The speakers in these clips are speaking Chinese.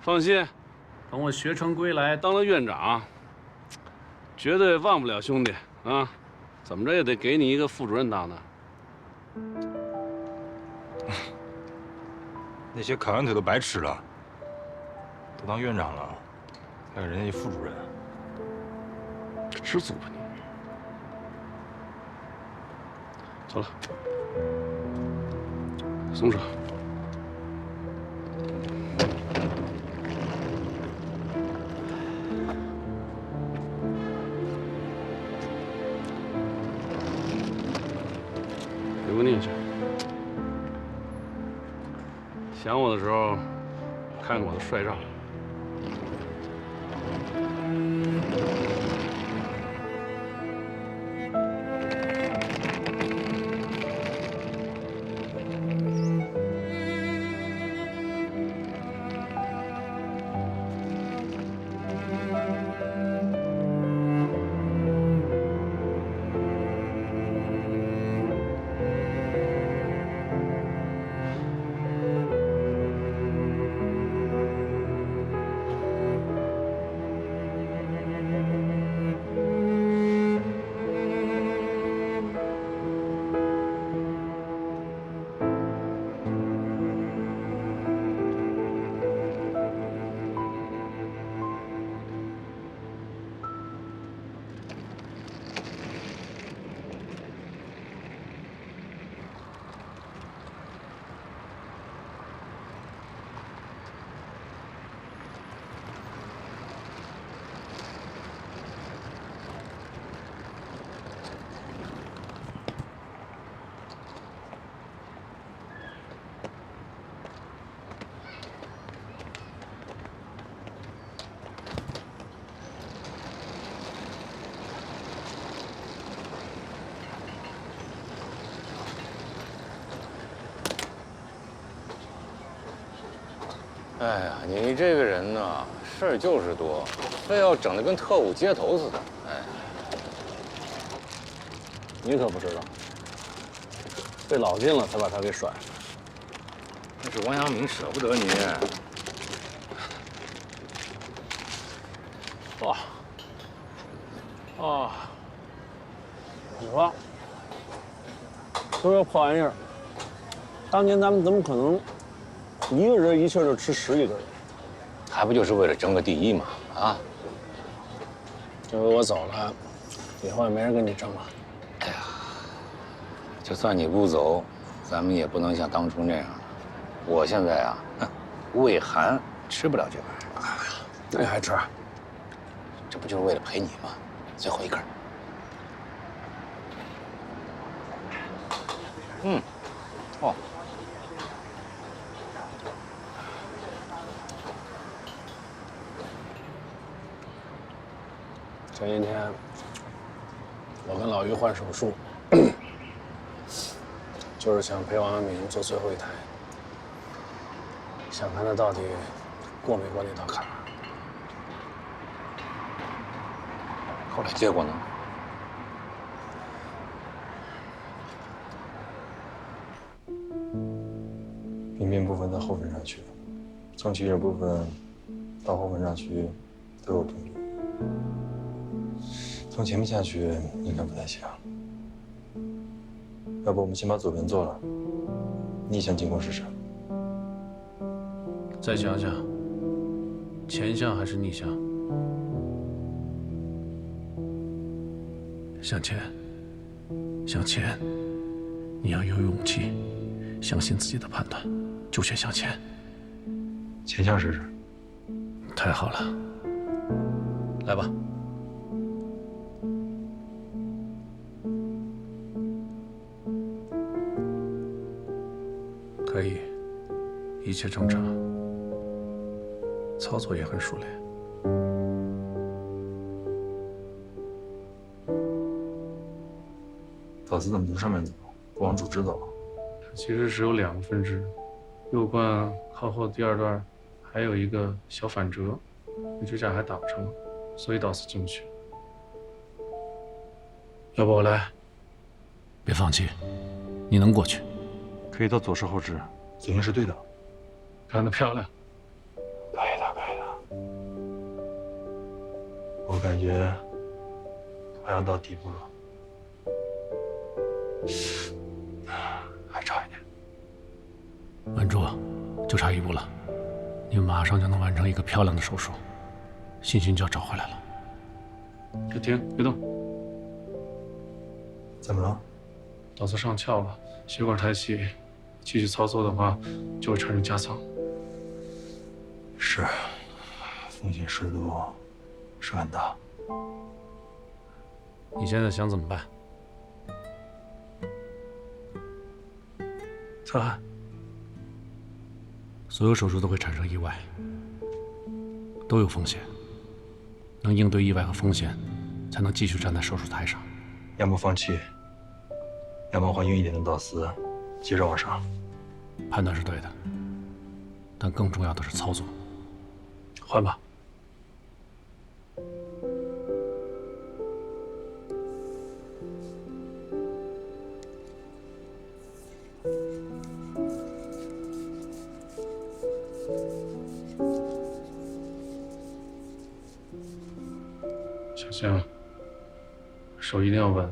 放心，等我学成归来，当了院长，绝对忘不了兄弟啊！怎么着也得给你一个副主任当的。那些烤羊腿都白吃了，都当院长了，还有人家一副主任，知足吧你。走了，松手。留个念想。想我的时候，看看我的帅照。哎呀，你这个人呢，事儿就是多，非要整得跟特务接头似的。哎，你可不知道，费老劲了才把他给甩了。那是王阳明舍不得你。哇，啊，你说，就这破玩意儿，当年咱们怎么可能一个人一气儿就吃10几个人？还不就是为了争个第一嘛？啊！这回我走了，以后也没人跟你争了。哎呀，就算你不走，咱们也不能像当初那样。我现在啊，胃寒，吃不了这玩意儿。那你还吃？这不就是为了陪你吗？最后一根。哦。前几天，我跟老于换手术，就是想陪王阳明做最后一台，想看他到底过没过那道坎儿。后来结果呢？平面部分在后分上区，从起始部分到后分上区都有病变。从前面下去应该不太行，要不我们先把左边做了，逆向进攻试试。再想想，前向还是逆向？向前，向前。你要有勇气，相信自己的判断，就选向前。前向试试。太好了，来吧。可以，一切正常，操作也很熟练。导丝怎么从上面走，不往主枝走？其实是有2个分支，右冠靠后第2段还有一个小反折，你支架还打不成，所以导丝进不去。要不我来？别放弃，你能过去。可以到左视后肢，左应是对的。干得漂亮！可以的，可以。我感觉快要到底部了，还差一点。稳住，就差1步了，你马上就能完成一个漂亮的手术，信心就要找回来了。就停，别动。怎么了？脑子上翘了，血管太细，继续操作的话就会产生夹层。是，风险适度是很大。你现在想怎么办？侧汉，所有手术都会产生意外，都有风险。能应对意外和风险，才能继续站在手术台上。要么放弃，要么换硬一点的导丝，接着往上。判断是对的，但更重要的是操作。换吧。小星，手一定要稳。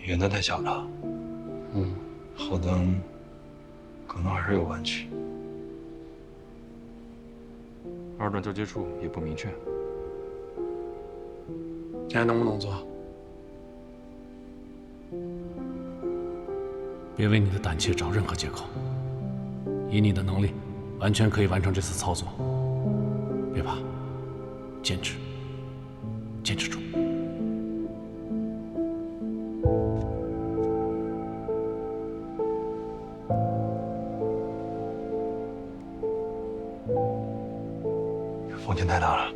圆的太小了，后灯可能还是有弯曲。二段交接处也不明确。你还能不能做？别为你的胆怯找任何借口。以你的能力，完全可以完成这次操作。别怕，坚持，坚持住。风险太大了。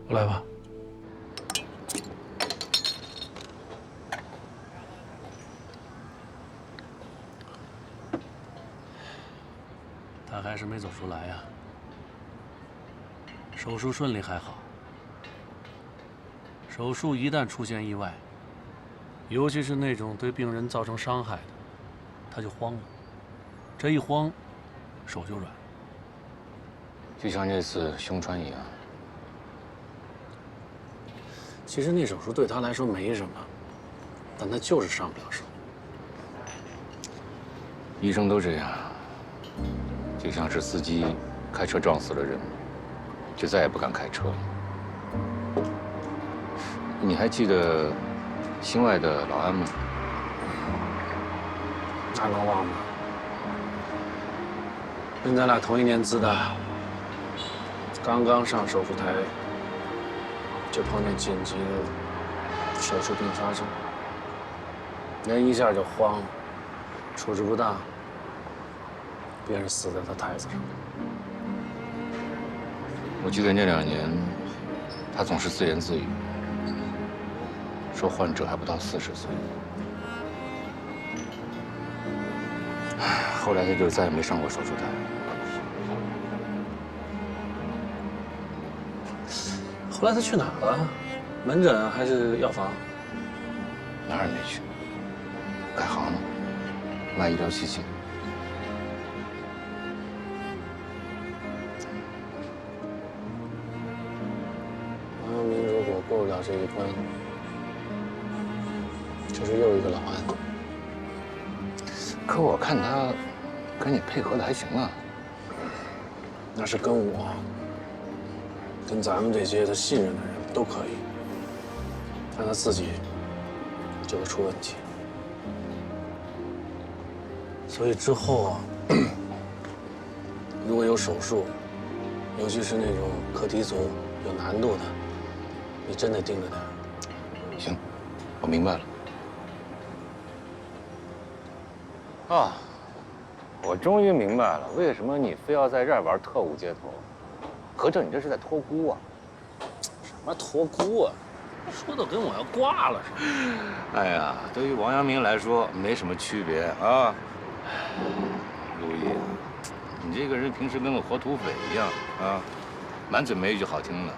我来吧。他还是没走出来呀。手术顺利还好，手术一旦出现意外，尤其是那种对病人造成伤害的，他就慌了。这一慌，手就软。就像这次胸穿一样。其实那手术对他来说没什么，但他就是上不了手。医生都这样，就像是司机开车撞死了人，就再也不敢开车了。你还记得新外的老安吗？那能忘吗？跟咱俩同一年资的，刚刚上手术台，就碰见紧急的手术并发症，人一下就慌了，处置不当，别人死在他台子上。我记得那2年，他总是自言自语，说患者还不到40岁。后来他就再也没上过手术台。后来他去哪儿了？门诊还是药房？哪儿也没去，改行了，卖医疗器械。王阳明如果过不了这一关，就是又一个老安。可我看他跟你配合的还行啊。那是跟我，跟咱们这些他信任的人都可以，但他自己就会出问题。所以之后啊，如果有手术，尤其是那种课题组有难度的，你真得盯着点。行，我明白了。啊，我终于明白了，为什么你非要在这儿玩特务接头？合着你这是在托孤啊？什么托孤啊？说的跟我要挂了似的。哎呀，对于王阳明来说没什么区别啊。陆毅，你这个人平时跟个活土匪一样啊，满嘴没一句好听的。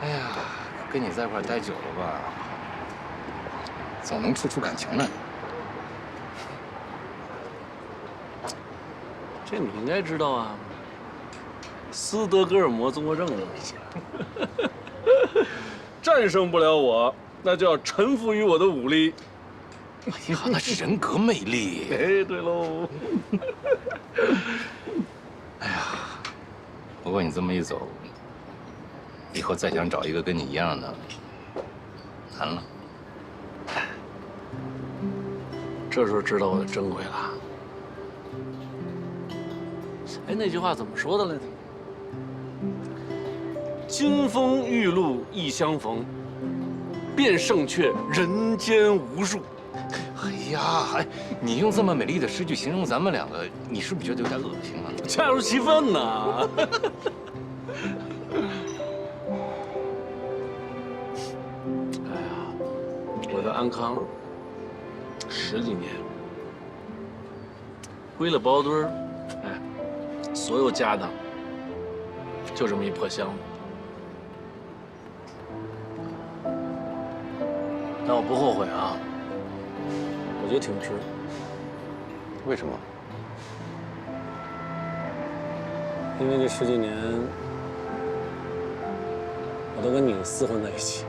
哎呀，跟你在一块待久了吧，总能处出感情来。这你应该知道啊。斯德哥尔摩综合症啊，战胜不了我，那就要臣服于我的武力。哎呀，那是人格魅力。哎，对喽。哎呀，不过你这么一走，以后再想找一个跟你一样的，难了。这时候知道我的珍贵了。哎，那句话怎么说的来着？金风玉露一相逢，便胜却人间无数。哎呀，哎，你用这么美丽的诗句形容咱们两个，你是不是觉得有点恶心啊？恰如其分呐。哎呀，我在安康10几年，归了包堆儿，哎，所有家当就这么一破箱子。但我不后悔啊，我觉得挺值。为什么？因为这10几年，我都跟你厮混在一起。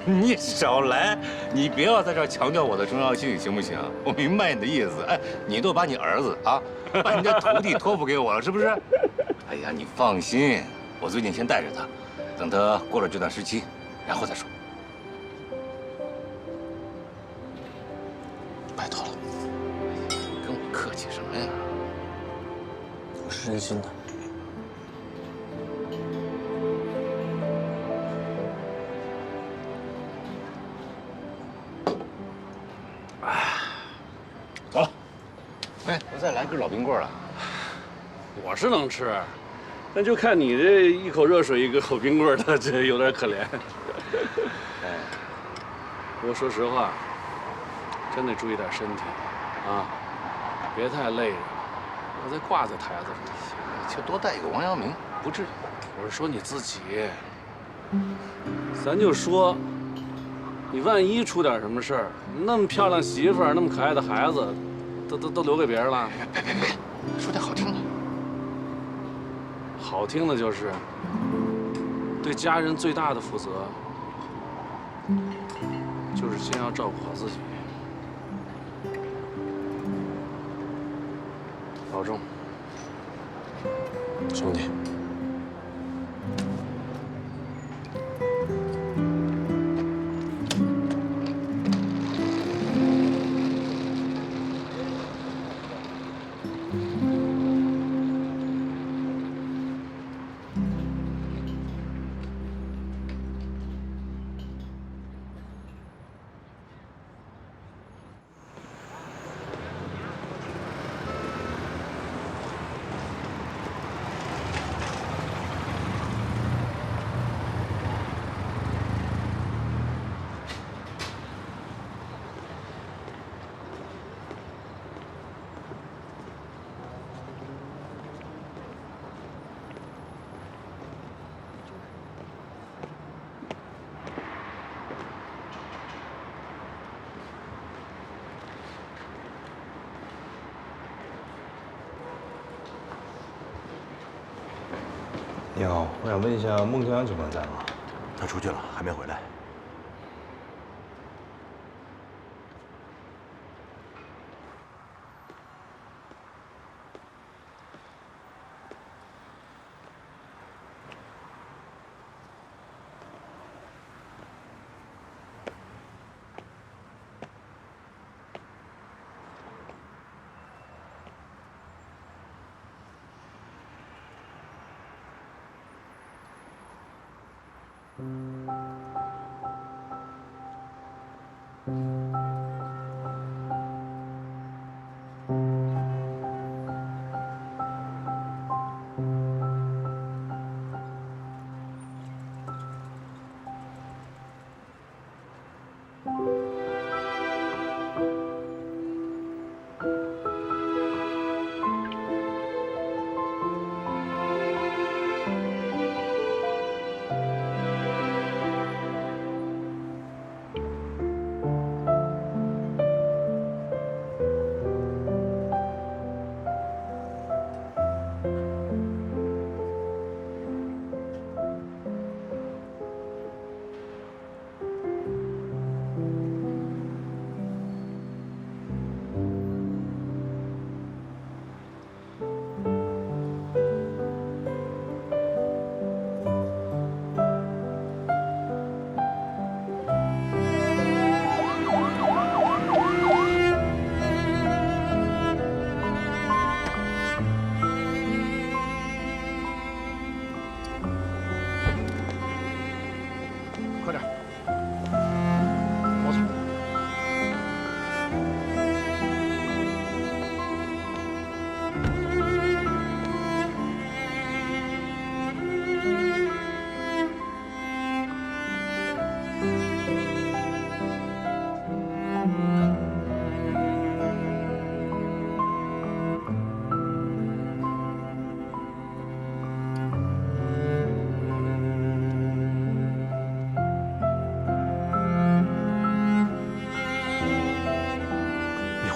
你少来，你别要在这儿强调我的重要性，行不行？我明白你的意思。哎，你都把你儿子啊，把你的徒弟托付给我了，是不是？哎呀，你放心，我最近先带着他，等他过了这段时期，然后再说。拜托了，跟我客气什么呀？我是真心的。走了。哎，我再来根老冰棍啊！我是能吃，但就看你这一口热水一口冰棍的，这有点可怜。哎，不过说实话，真得注意点身体啊，别太累着，我再挂在台子上。就多带一个王阳明，不至于。我是说你自己，咱就说，你万一出点什么事儿，那么漂亮媳妇儿，那么可爱的孩子，都留给别人了。别，说点好听的。好听的就是，对家人最大的负责，就是先要照顾好自己。保重，兄弟。你好，我想问一下孟朝阳警官在吗？他出去了，还没回来。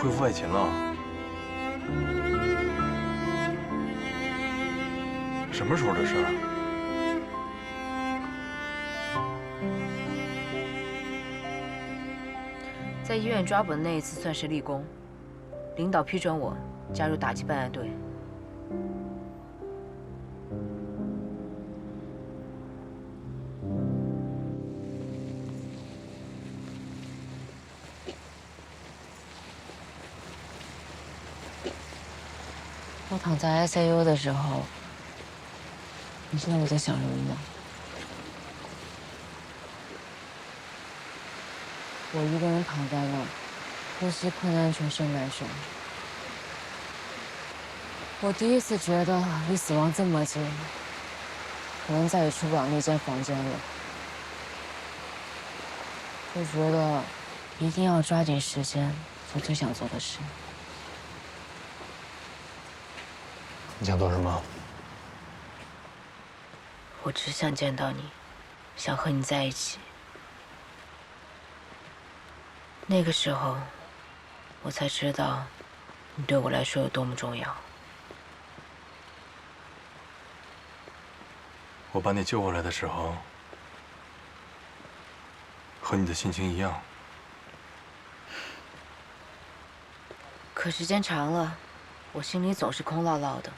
恢复外勤了。什么时候的事儿？在医院抓捕的那一次算是立功，领导批准我加入打击办案队。我躺在 ICU 的时候，你知道我在想什么吗？我一个人躺在那儿，呼吸困难，全身难受。我第一次觉得离死亡这么近，可能再也出不了那间房间了。就觉得一定要抓紧时间做最想做的事。你想做什么？我只想见到你，想和你在一起。那个时候，我才知道你对我来说有多么重要。我把你救回来的时候，和你的心情一样。可时间长了，我心里总是空落落的。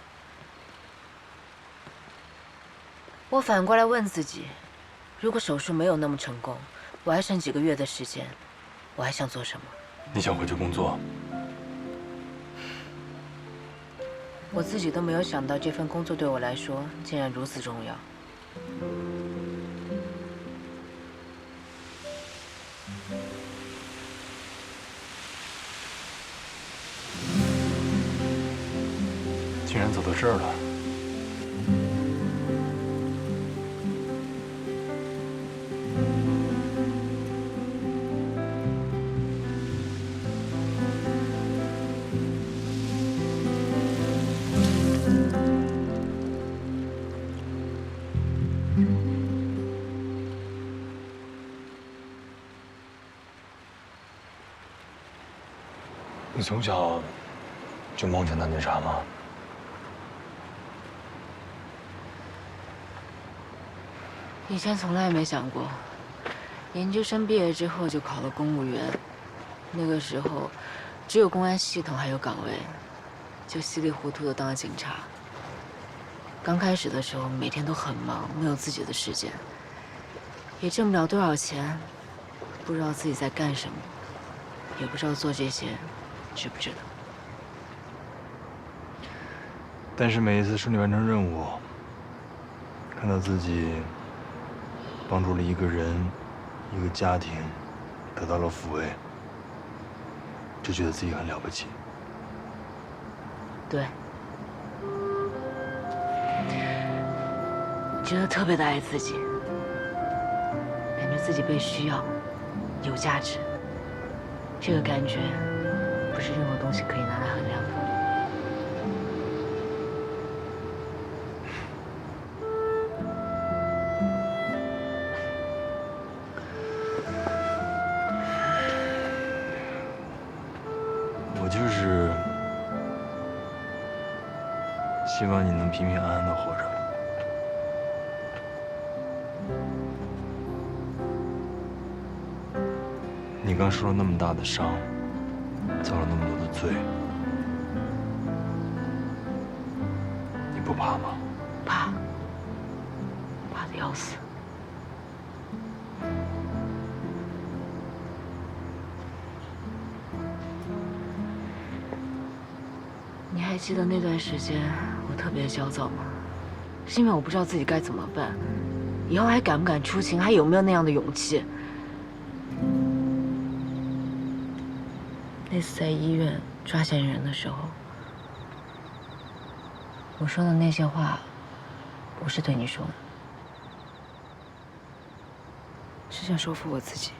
我反过来问自己，如果手术没有那么成功，我还剩几个月的时间，我还想做什么？你想回去工作？我自己都没有想到，这份工作对我来说竟然如此重要。竟然走到这儿了。你从小就梦想当警察吗？以前从来没想过，研究生毕业之后就考了公务员。那个时候，只有公安系统还有岗位，就稀里糊涂的当了警察。刚开始的时候，每天都很忙，没有自己的时间，也挣不了多少钱，不知道自己在干什么，也不知道做这些值不值得。但是每一次顺利完成任务，看到自己帮助了一个人、一个家庭得到了抚慰，就觉得自己很了不起。对，觉得特别的爱自己，感觉自己被需要，有价值。这个感觉不是任何东西可以拿来衡量的。我就是希望你能平平安安的活着。你刚受了那么大的伤，遭了那么多的罪，你不怕吗？怕，怕的要死。你还记得那段时间我特别焦躁吗？是因为我不知道自己该怎么办，以后还敢不敢出勤，还有没有那样的勇气？那次在医院抓嫌疑人的时候，我说的那些话，不是对你说的，是想说服我自己。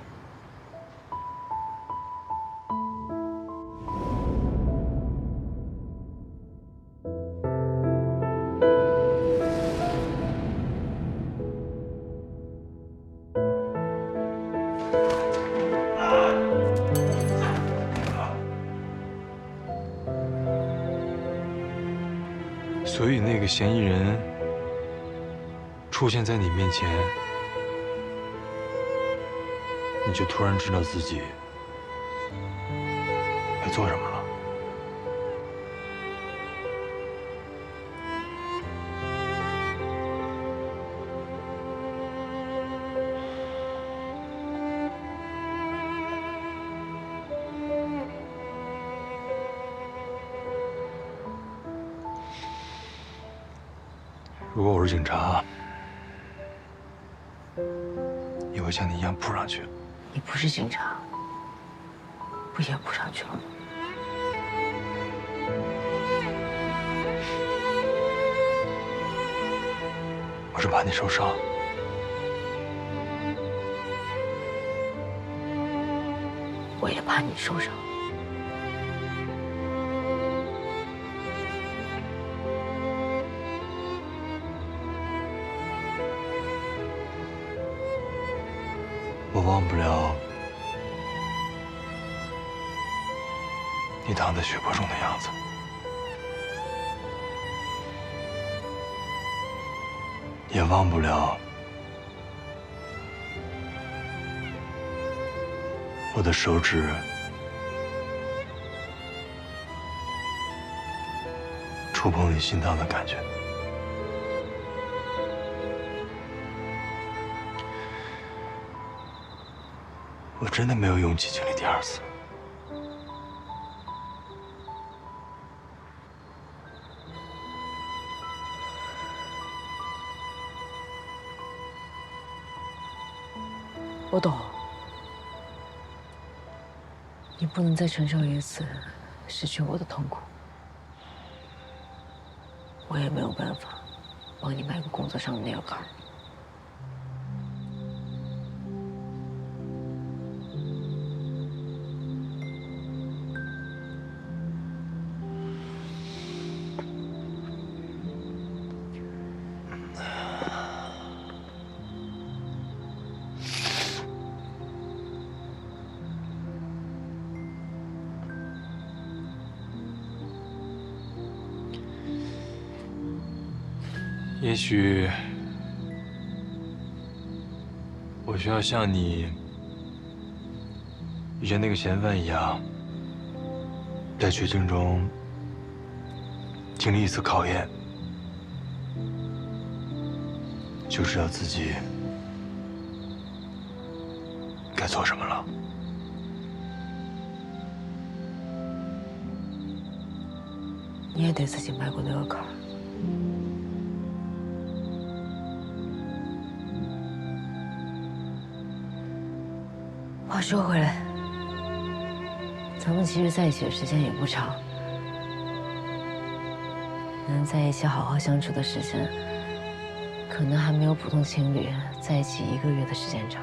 所以那个嫌疑人出现在你面前，你就突然知道自己该做什么了。如果我是警察，也会像你一样扑上去。你不是警察，不也扑上去了吗？我是怕你受伤。我也怕你受伤。我忘不了你躺在血泊中的样子，也忘不了我的手指触碰你心脏的感觉。我真的没有勇气经历第二次。我懂，你不能再承受一次失去我的痛苦，我也没有办法帮你买个工作上的那个坎儿。也许我需要像你遇见那个嫌犯一样，在绝境中经历一次考验，就知道自己该做什么了。你也得自己迈过那个坎儿。话说回来，咱们其实在一起的时间也不长，能在一起好好相处的时间，可能还没有普通情侣在一起1个月的时间长。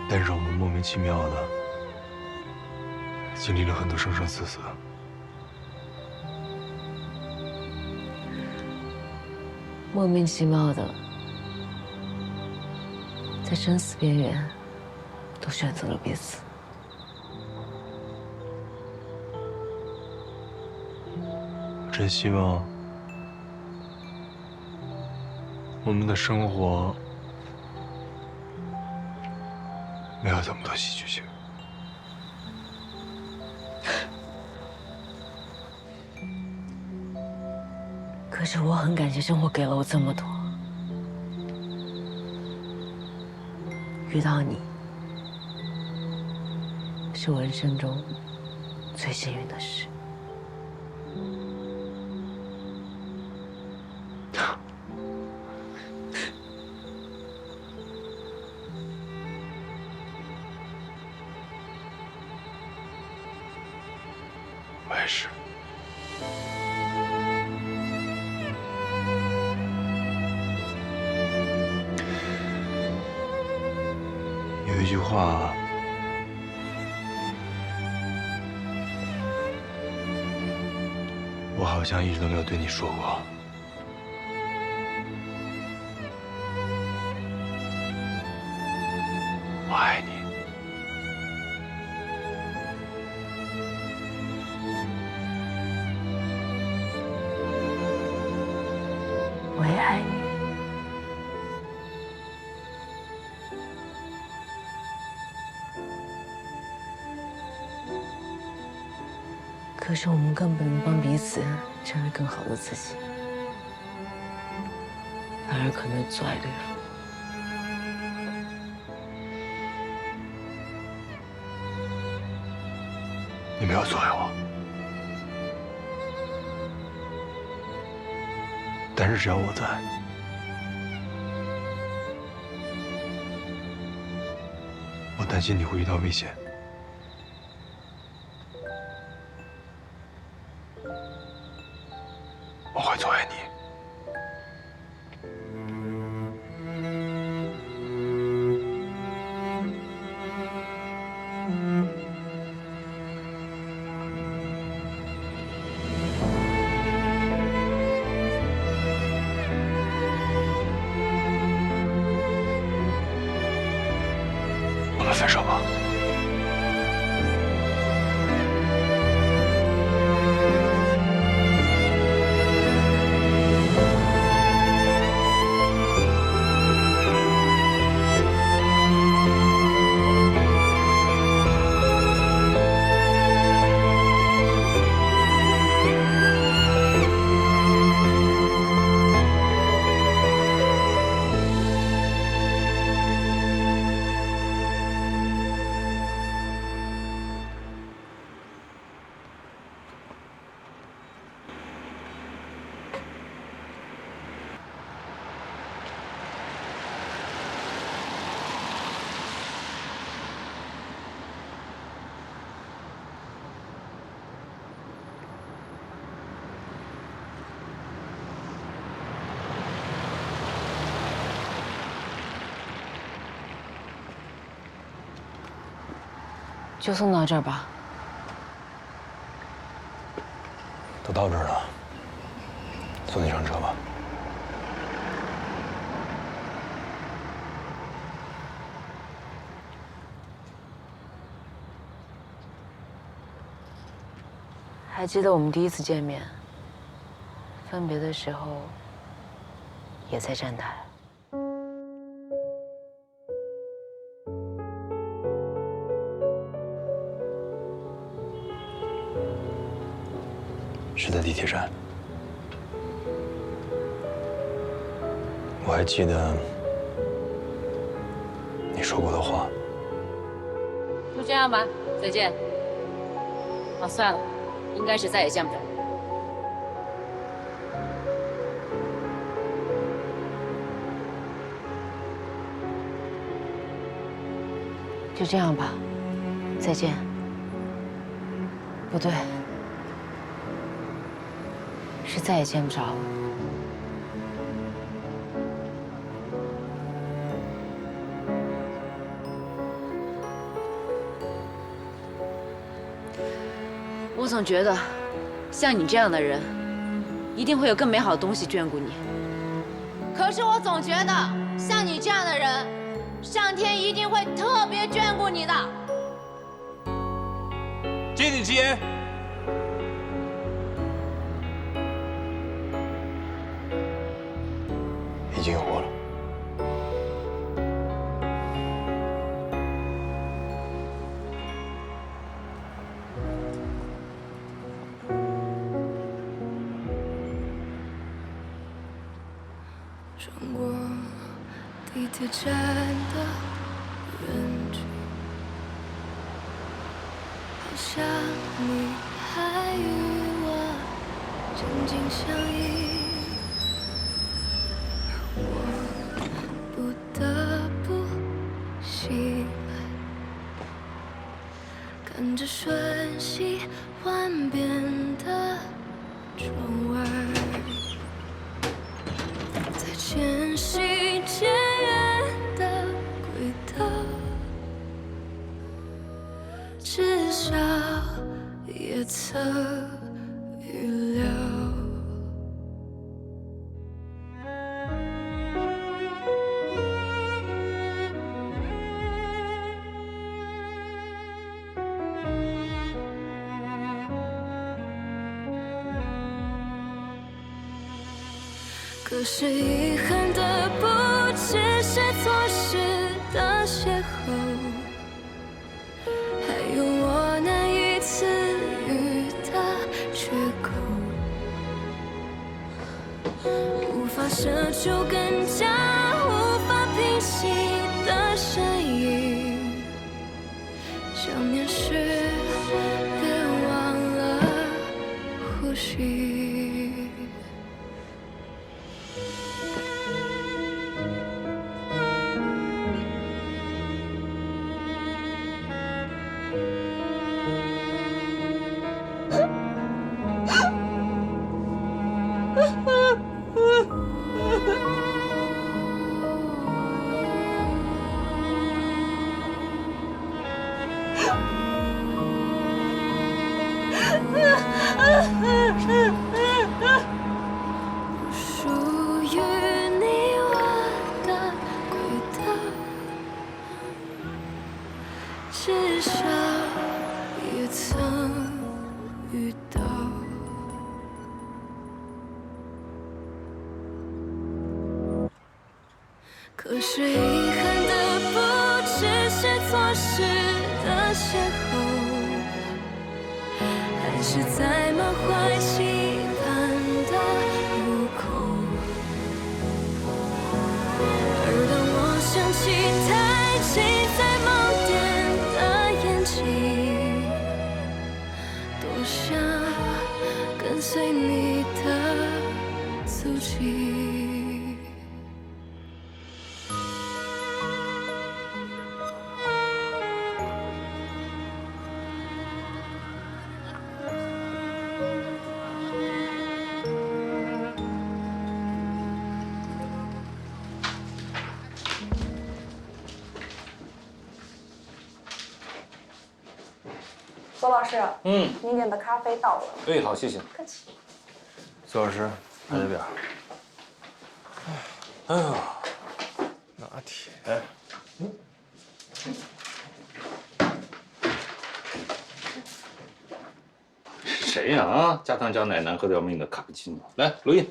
但是我们莫名其妙的经历了很多生生死死。莫名其妙的，在生死边缘，都选择了彼此。我真希望我们的生活没有这么多戏剧性。可是我很感谢生活给了我这么多，遇到你是我人生中最幸运的事。我也是。有一句话，我好像一直都没有对你说过。我爱你。可是我们根本帮彼此成为更好的自己，反而可能阻碍对方。你没有阻碍我，但是只要我在，我担心你会遇到危险。我会阻碍你。我们分手吧。就送到这儿吧。都到这儿了，送你上车吧。还记得我们第一次见面，分别的时候，也在站台。是在地铁站。我还记得你说过的话。就这样吧，再见。哦，算了，应该是再也见不着。就这样吧，再见。不对，是再也见不着了。我总觉得，像你这样的人，一定会有更美好的东西眷顾你。可是我总觉得，像你这样的人，上天一定会特别眷顾你的。接你吉言。已经有过了。穿过地铁站的人群，好像你还与我紧紧相依，而我不得不醒来，看着瞬息万变的窗外。渐行渐远的轨道，至少也曾预料。可是遗憾的不只是错失的邂逅，还有我难以赐予的这就更加无法平息的声音。想念时，别忘了呼吸。属于你我的轨道，至少也曾遇到。可是遗憾的不只是错失的邂逅，还是在满怀期盼的路口。而当我想起抬起在梦点的眼睛，多想跟随你的足迹。左老师，您点的咖啡到了。哎，好，谢谢。客气。左老师，拍的表。哎呦，拿铁。谁呀？啊，加糖加奶难喝的要命的卡布奇诺。来，录音。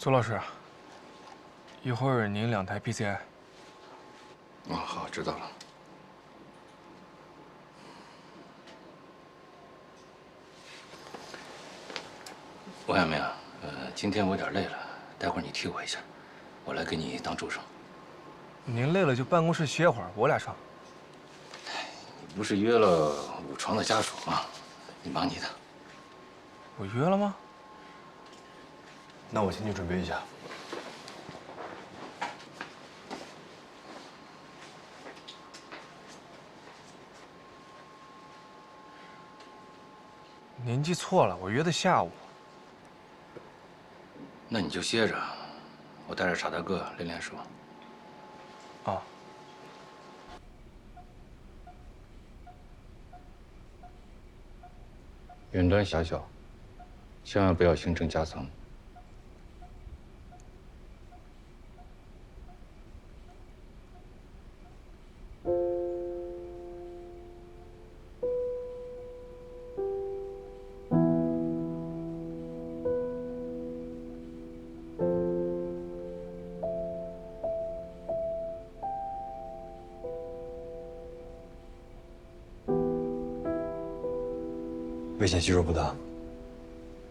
左老师，一会儿您2台 PCI。哦，好，知道了。王亚明，今天我有点累了，待会儿你替我一下，我来给你当助手。您累了就办公室歇会儿，我俩上。你不是约了武床的家属吗？你忙你的。我约了吗？那我先去准备一下。您记错了，我约的下午。那你就歇着，我带着傻大个练练手。啊。远端狭小，千万不要形成夹层。危险系数不大，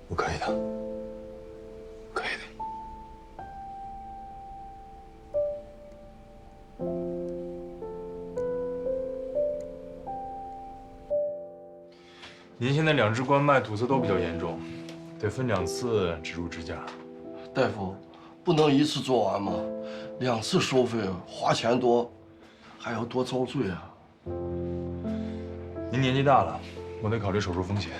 我可以的，可以的。您现在2支冠脉堵塞都比较严重，得分2次植入支架。大夫，不能一次做完吗？2次收费，花钱多，还要多遭罪啊。您年纪大了，我得考虑手术风险。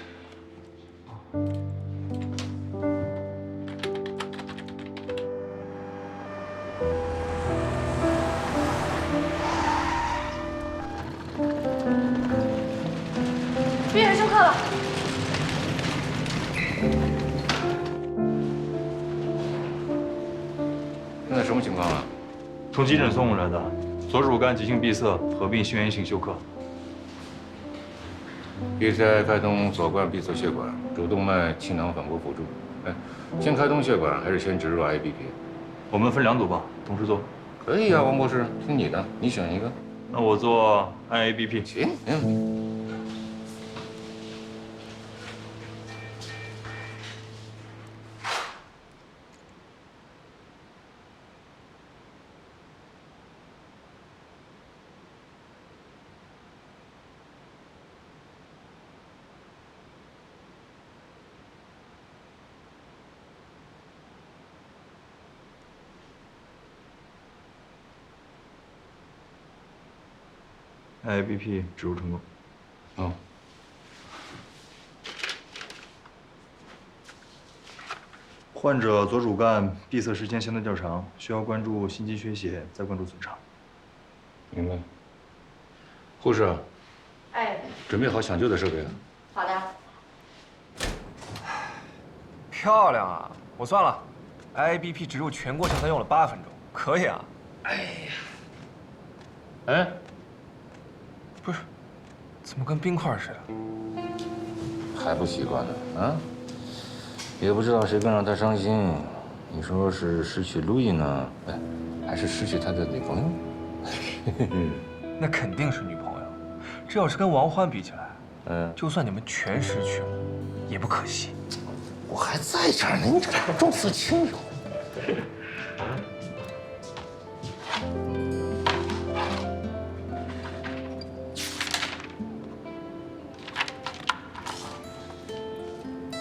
病人休克了。现在什么情况啊？从急诊送过来的，左乳干急性闭塞合并心源性休克。PCI 开通左冠闭塞血管，主动脉气囊反搏辅助。哎，先开通血管还是先植入 IABP？ 我们分2组吧，同时做。可以啊，王博士，听你的，你选一个。那我做 IABP。行，没问题。 IABP 植入成功。哦。患者左主干闭塞时间相对较长，需要关注心肌缺血，再关注损伤。明白。护士。哎。准备好抢救的设备了。好的。漂亮啊！我算了 ，IABP 植入全过程才用了8分钟，可以啊。哎呀。哎。 不是，怎么跟冰块似的？还不习惯呢啊？也不知道谁更让他伤心。你说是失去路易呢，哎，还是失去他的女朋友？那肯定是女朋友。这要是跟王欢比起来，就算你们全失去了，也不可惜。我还在这儿呢，你这重色轻友。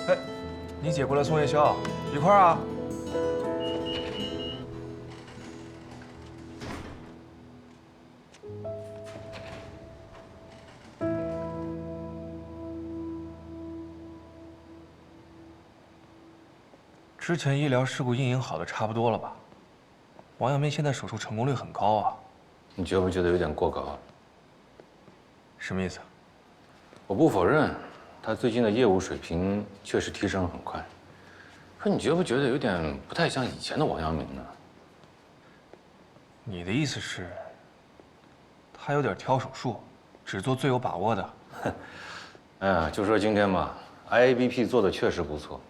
哎，你姐过来送夜宵，一块儿啊？之前医疗事故阴影好的差不多了吧？王阳明现在手术成功率很高啊。你觉不觉得有点过高？什么意思？我不否认，他最近的业务水平确实提升很快。可你觉不觉得有点不太像以前的王阳明呢？你的意思是，他有点挑手术，只做最有把握的？哎呀，就说今天吧 ，IABP 做的确实不错，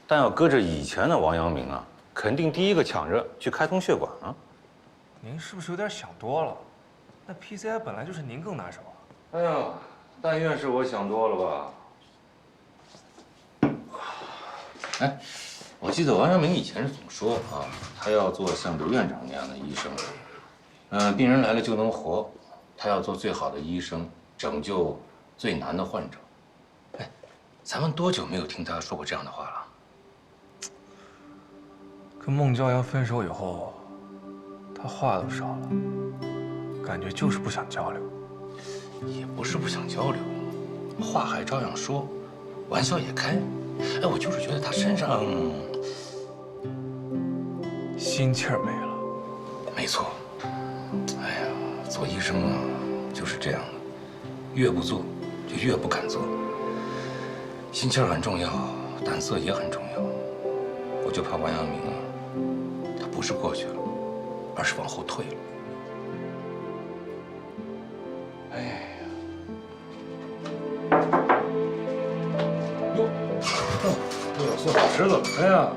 但要搁着以前的王阳明啊，肯定第一个抢着去开通血管啊。您是不是有点想多了？那 PCI 本来就是您更拿手啊。哎呀，但愿是我想多了吧。哎，我记得王阳明以前是怎么说的啊？他要做像刘院长那样的医生，病人来了就能活，他要做最好的医生，拯救最难的患者。哎，咱们多久没有听他说过这样的话了？跟孟骄阳分手以后，他话都少了，感觉就是不想交流。也不是不想交流，话还照样说，玩笑也开。哎，我就是觉得他身上心气儿没了。没错。哎呀，做医生啊，就是这样的，越不做就越不敢做。心气儿很重要，胆色也很重要。我就怕王阳明啊，他不是过去了，而是往后退了。哎呀，哟，又要做好吃的了。哎呀。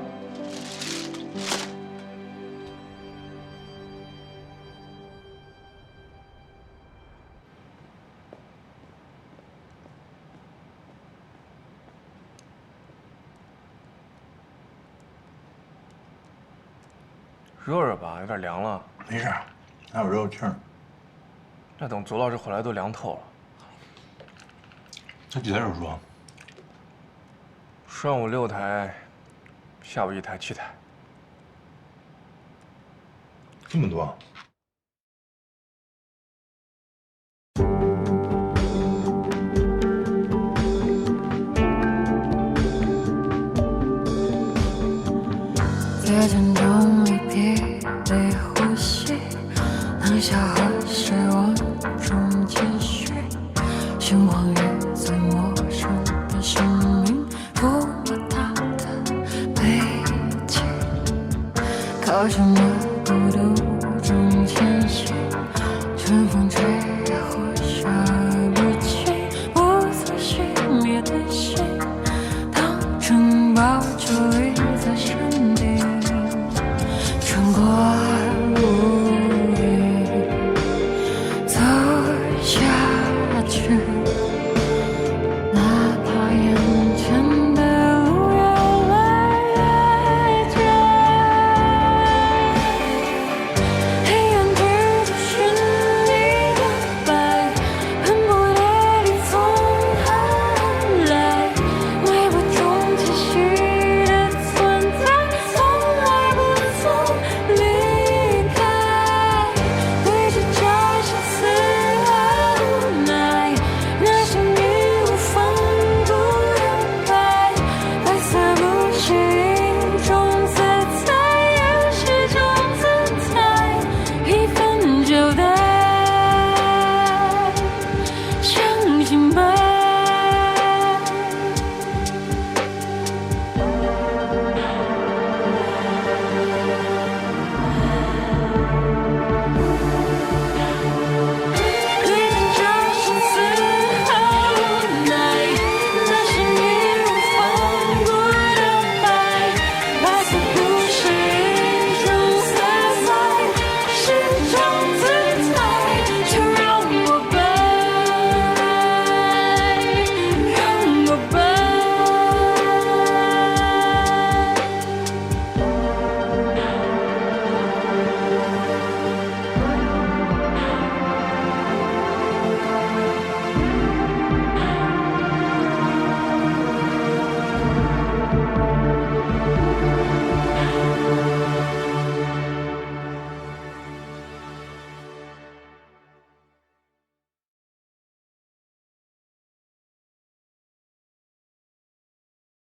热热吧，有点凉了。没事，还有热乎气儿。那等左老师回来都凉透了。他几台手术啊？上午6台，下午1台7台。这么多啊？在沉重里疲惫呼吸，当下和失望中继续，心慌于最陌生的生命，抚摸它的背脊，靠什么孤独？